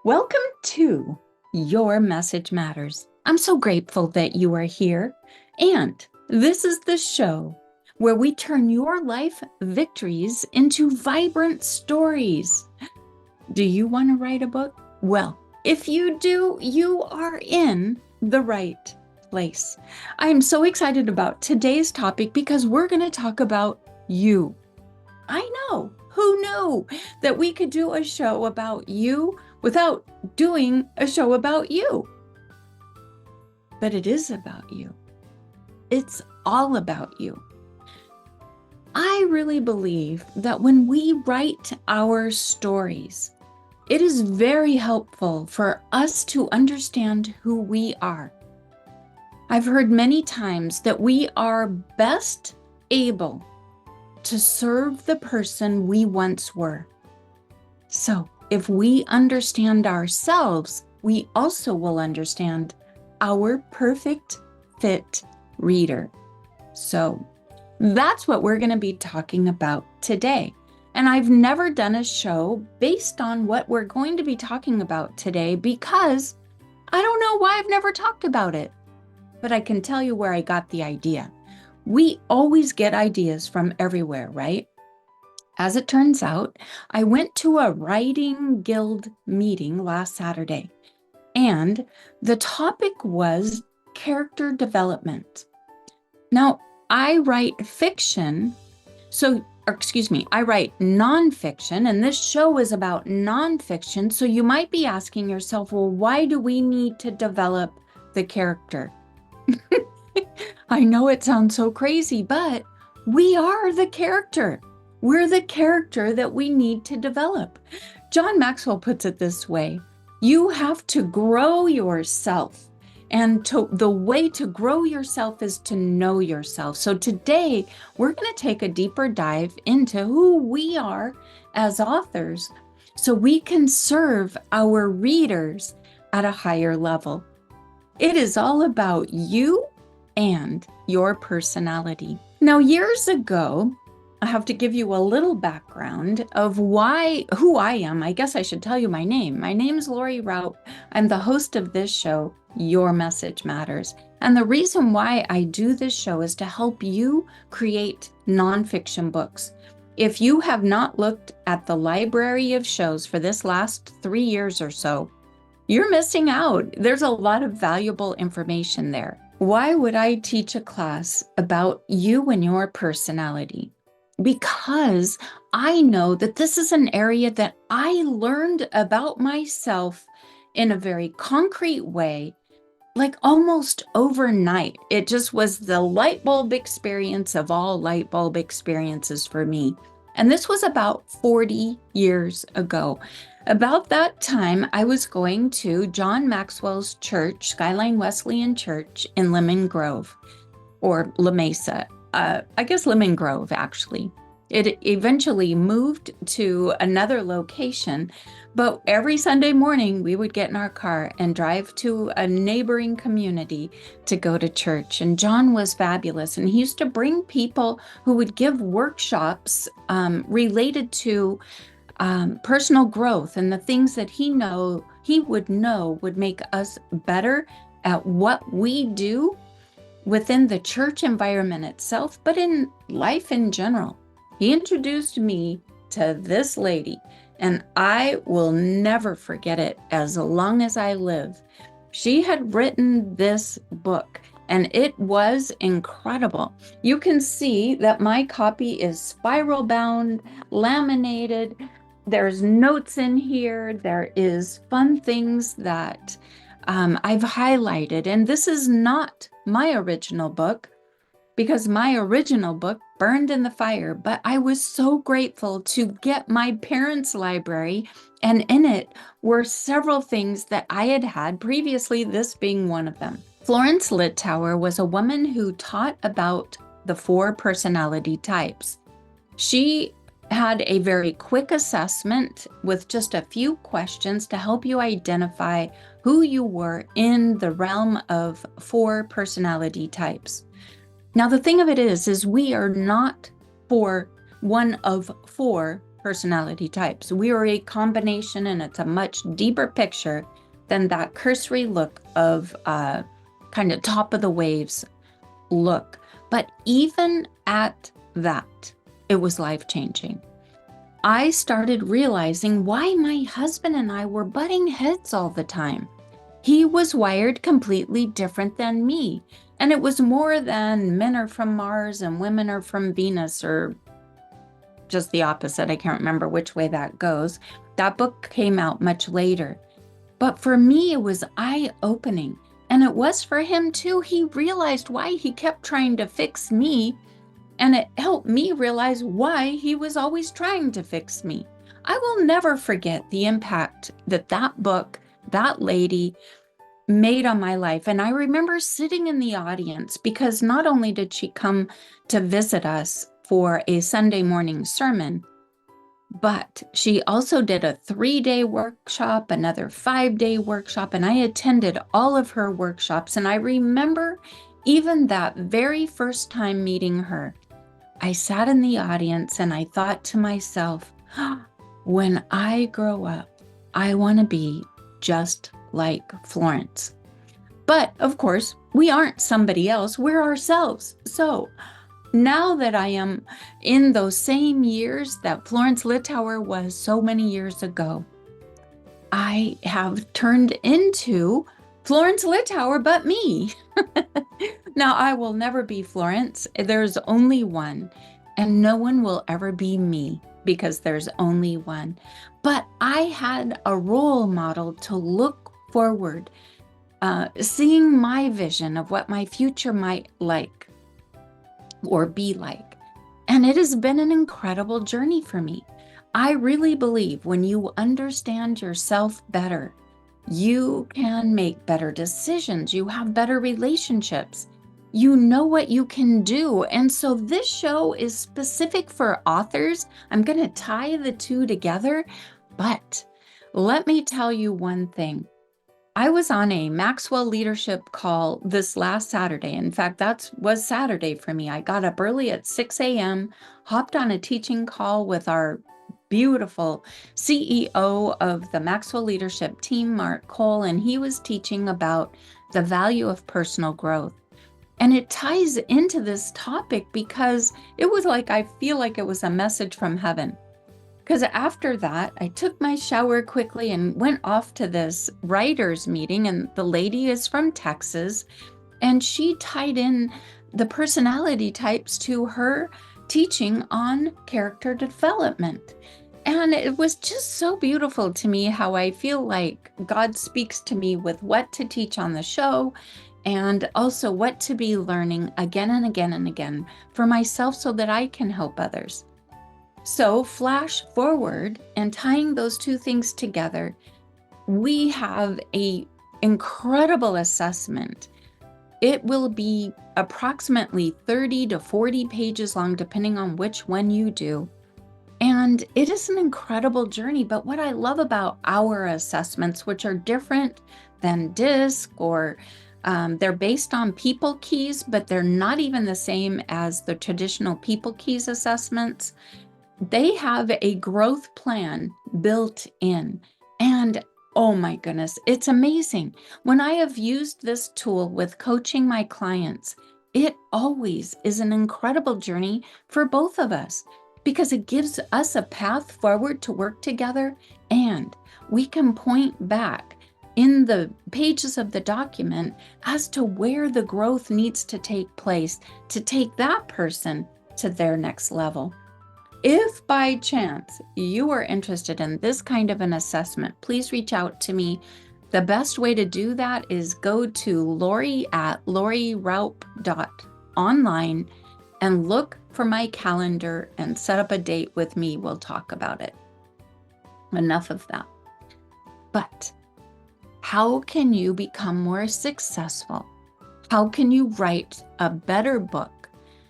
Welcome to Your Message Matters. I'm so grateful that you are here. And this is the show where we turn your life victories into vibrant stories. Do you want to write a book? Well, if you do, you are in the right place. I am so excited about today's topic because we're going to talk about you. I know. Who knew that we could do a show about you without doing a show about you? But it is about you. It's all about you. I really believe that when we write our stories, it is very helpful for us to understand who we are. I've heard many times that we are best able to serve the person we once were. So if we understand ourselves, we also will understand our perfect fit reader. So that's what we're going to be talking about today. And I've never done a show based on what we're going to be talking about today because I don't know why I've never talked about it, but I can tell you where I got the idea. We always get ideas from everywhere, right? As it turns out, I went to a writing guild meeting last Saturday, and the topic was character development. Now, I write fiction, I write nonfiction, and this show is about nonfiction, so you might be asking yourself, well, why do we need to develop the character? I know it sounds so crazy, but we are the character. We're the character that we need to develop. John Maxwell puts it this way: you have to grow yourself. And the way to grow yourself is to know yourself. So today, we're going to take a deeper dive into who we are as authors so we can serve our readers at a higher level. It is all about you and your personality. Now, years ago, I have to give you a little background of who I am. I guess I should tell you my name. My name's Lori Rout. I'm the host of this show, Your Message Matters. And the reason why I do this show is to help you create nonfiction books. If you have not looked at the library of shows for this last 3 years or so, you're missing out. There's a lot of valuable information there. Why would I teach a class about you and your personality? Because I know that this is an area that I learned about myself in a very concrete way, like almost overnight. It just was the light bulb experience of all light bulb experiences for me. And this was about 40 years ago. About that time, I was going to John Maxwell's church, Skyline Wesleyan Church in Lemon Grove, or La Mesa. I guess Lemon Grove, actually. It eventually moved to another location, but every Sunday morning we would get in our car and drive to a neighboring community to go to church. And John was fabulous, and he used to bring people who would give workshops related to personal growth and the things that he would know would make us better at what we do within the church environment itself, but in life in general. He introduced me to this lady, and I will never forget it as long as I live. She had written this book, and it was incredible. You can see that my copy is spiral bound, laminated. There's notes in here. There is fun things that I've highlighted. And this is not my original book, because my original book burned in the fire. But I was so grateful to get my parents' library, and in it were several things that I had had previously, this being one of them. Florence Littauer was a woman who taught about the 4 personality types. She had a very quick assessment with just a few questions to help you identify who you were in the realm of 4 personality types. Now, the thing of it is we are not one of 4 personality types. We are a combination, and it's a much deeper picture than that cursory look of kind of top of the waves look. But even at that, it was life-changing. I started realizing why my husband and I were butting heads all the time. He was wired completely different than me. And it was more than men are from Mars and women are from Venus, or just the opposite. I can't remember which way that goes. That book came out much later. But for me, it was eye-opening. And it was for him too. He realized why he kept trying to fix me. And it helped me realize why he was always trying to fix me. I will never forget the impact that that book, that lady, made on my life. And I remember sitting in the audience because not only did she come to visit us for a Sunday morning sermon, but she also did a 3-day workshop, another 5-day workshop, and I attended all of her workshops. And I remember even that very first time meeting her, I sat in the audience and I thought to myself, when I grow up, I want to be just like Florence. But of course, we aren't somebody else, we're ourselves. So now that I am in those same years that Florence Littauer was so many years ago, I have turned into Florence Littauer, but me. Now, I will never be Florence. There's only one, and no one will ever be me because there's only one. But I had a role model to look forward, seeing my vision of what my future might like or be like. And it has been an incredible journey for me. I really believe when you understand yourself better, you can make better decisions. You have better relationships. You know what you can do. And so this show is specific for authors. I'm going to tie the two together. But let me tell you one thing. I was on a Maxwell leadership call this last Saturday. In fact, that was Saturday for me. I got up early at 6 a.m., hopped on a teaching call with our beautiful CEO of the Maxwell leadership team, Mark Cole, and he was teaching about the value of personal growth. And it ties into this topic because it was like, I feel like it was a message from heaven. Because after that, I took my shower quickly and went off to this writers meeting, and the lady is from Texas, and she tied in the personality types to her teaching on character development. And it was just so beautiful to me how I feel like God speaks to me with what to teach on the show and also what to be learning again and again and again for myself so that I can help others. So flash forward and tying those two things together, we have an incredible assessment. It will be approximately 30 to 40 pages long, depending on which one you do. And it is an incredible journey. But what I love about our assessments, which are different than DISC, or they're based on people keys, but they're not even the same as the traditional people keys assessments. They have a growth plan built in. And oh my goodness, it's amazing. When I have used this tool with coaching my clients, it always is an incredible journey for both of us because it gives us a path forward to work together, and we can point back in the pages of the document as to where the growth needs to take place to take that person to their next level. If by chance you are interested in this kind of an assessment, please reach out to me. The best way to do that is go to lori@loriRaup.online and look for my calendar and set up a date with me. We'll talk about it. Enough of that. But how can you become more successful? How can you write a better book?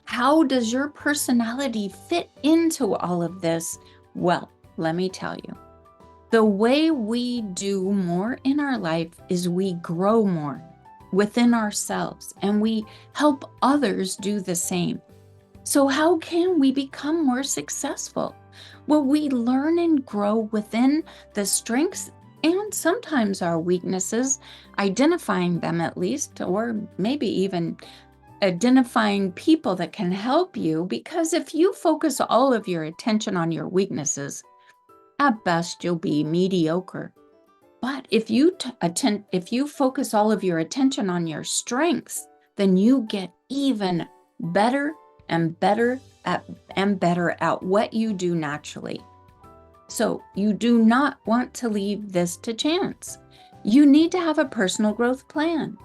How does your personality fit into all of this? Well, let me tell you. The way we do more in our life is we grow more within ourselves, and we help others do the same. So how can we become more successful? Well, we learn and grow within the strengths and sometimes our weaknesses, identifying them at least, or maybe even identifying people that can help you. Because if you focus all of your attention on your weaknesses, at best you'll be mediocre. But if you focus all of your attention on your strengths, then you get even better and better at what you do naturally. So you do not want to leave this to chance. You need to have a personal growth plan.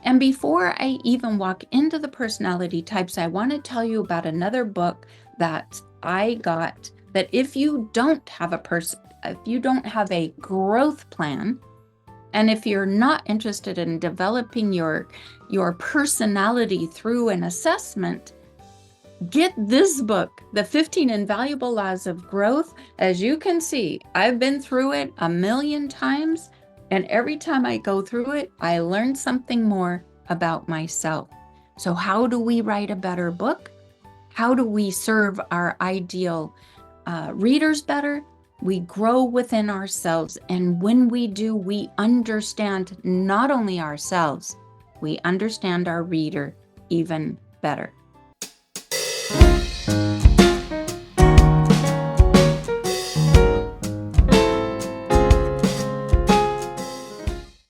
And before I even walk into the personality types, I want to tell you about another book that I got, that if you don't have a growth plan, and if you're not interested in developing your personality through an assessment, get this book, The 15 Invaluable Laws of Growth. As you can see, I've been through it a million times, and every time I go through it, I learn something more about myself. So how do we write a better book? How do we serve our ideal readers better? We grow within ourselves, and when we do, we understand not only ourselves, we understand our reader even better.